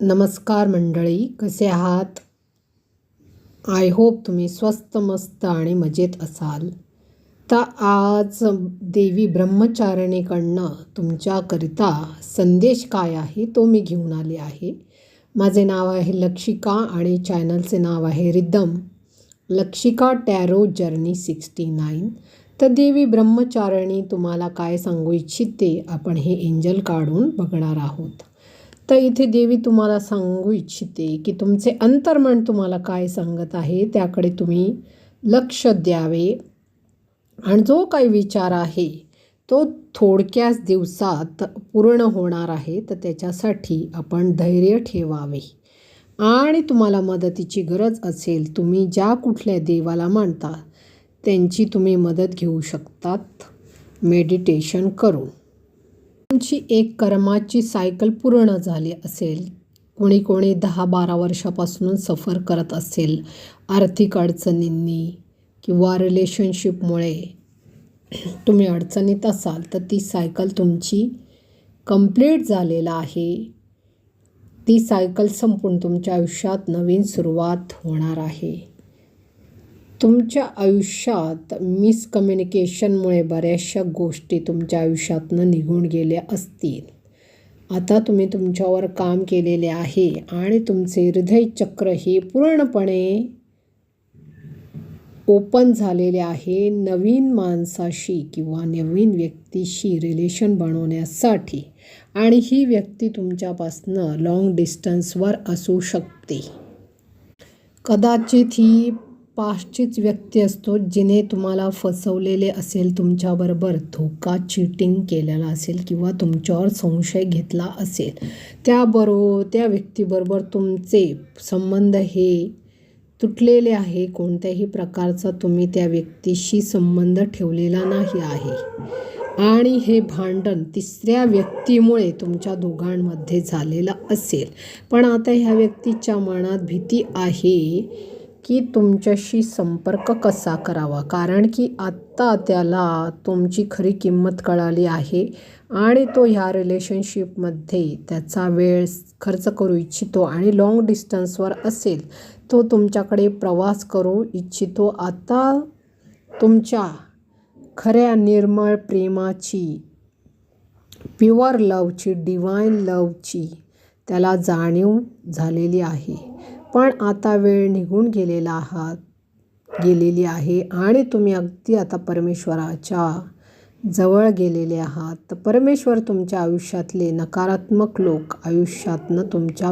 नमस्कार मंडळी, कसे आहात? आय होप तुम्ही स्वस्त मस्त आणि मजेत असाल. तर आज देवी ब्रह्मचारिणीकडनं तुमच्याकरिता संदेश काय आहे तो मी घेऊन आले आहे. माझे नाव आहे लक्षिका आणि चॅनलचे नाव आहे रिदम लक्षिका टॅरो जर्नी 69. तर देवी ब्रह्मचारिणी तुम्हाला काय सांगू इच्छिते आपण हे एंजल काढून बघणार आहोत. तर इथे देवी तुम्हाला सांगू इच्छिते की तुमचे अंतर्मन तुम्हाला काय सांगत आहे त्याकडे तुम्ही लक्ष द्यावे आणि जो काही विचार आहे तो थोडक्याच दिवसात पूर्ण होणार आहे. तर त्याच्यासाठी आपण धैर्य ठेवावे आणि तुम्हाला मदतीची गरज असेल तुम्ही ज्या कुठल्या देवाला मानता त्यांची तुम्ही मदत घेऊ शकतात मेडिटेशन करून. तुमची एक कर्माची सायकल पूर्ण झाली असेल, कोणी 10-12 वर्षापासून सफर करत असेल आर्थिक अडचणींनी किंवा रिलेशनशिपमुळे तुम्ही अडचणीत असाल तर ती सायकल तुमची कंप्लीट झालेलं आहे. ती सायकल संपून तुमच्या आयुष्यात नवीन सुरुवात होणार आहे. तुमच्या आयुष्यात मिसकम्युनिकेशनमुळे बऱ्याचशा गोष्टी तुमच्या आयुष्यातनं निघून गेल्या असतील. आता तुम्ही तुमच्यावर काम केलेले आहे आणि तुमचे हृदयचक्र हे पूर्णपणे ओपन झालेले आहे नवीन माणसाशी किंवा नवीन व्यक्तीशी रिलेशन बनवण्यासाठी. आणि ही व्यक्ती तुमच्यापासनं लॉंग डिस्टन्सवर असू शकते. कदाचित ही पास्टचीच व्यक्ती असतो जिने तुम्हाला फसवलेले असेल, तुमच्याबरोबर धोका चीटिंग केलेला असेल किंवा तुमच्यावर संशय घेतला असेल. त्या व्यक्तीबरोबर तुमचे संबंध हे तुटलेले आहे. कोणत्याही प्रकारचा तुम्ही त्या व्यक्तीशी संबंध ठेवलेला नाही आहे आणि हे भांडण तिसऱ्या व्यक्तीमुळे तुमच्या दोघांमध्ये झालेलं असेल. पण आता ह्या व्यक्तीच्या मनात भीती आहे की तुमच्याशी संपर्क कसा करावा, कारण की आत्ता त्याला तुमची खरी किंमत कळाली आहे आणि तो ह्या रिलेशनशिपमध्ये त्याचा वेळ खर्च करू इच्छितो आणि लाँग डिस्टन्सवर असेल तो तुमच्याकडे प्रवास करू इच्छितो. आता तुमच्या खऱ्या निर्मळ प्रेमाची, प्युअर लवची, डिवाइन लवची त्याला जाणीव झालेली आहे. पण आता वेळ निघून गेलेली आहे आणि तुम्ही अगदी आता परमेश्वराच्या जवळ गेलेले आहात. तर परमेश्वर तुमच्या आयुष्यातले नकारात्मक लोक आयुष्यातनं तुमच्या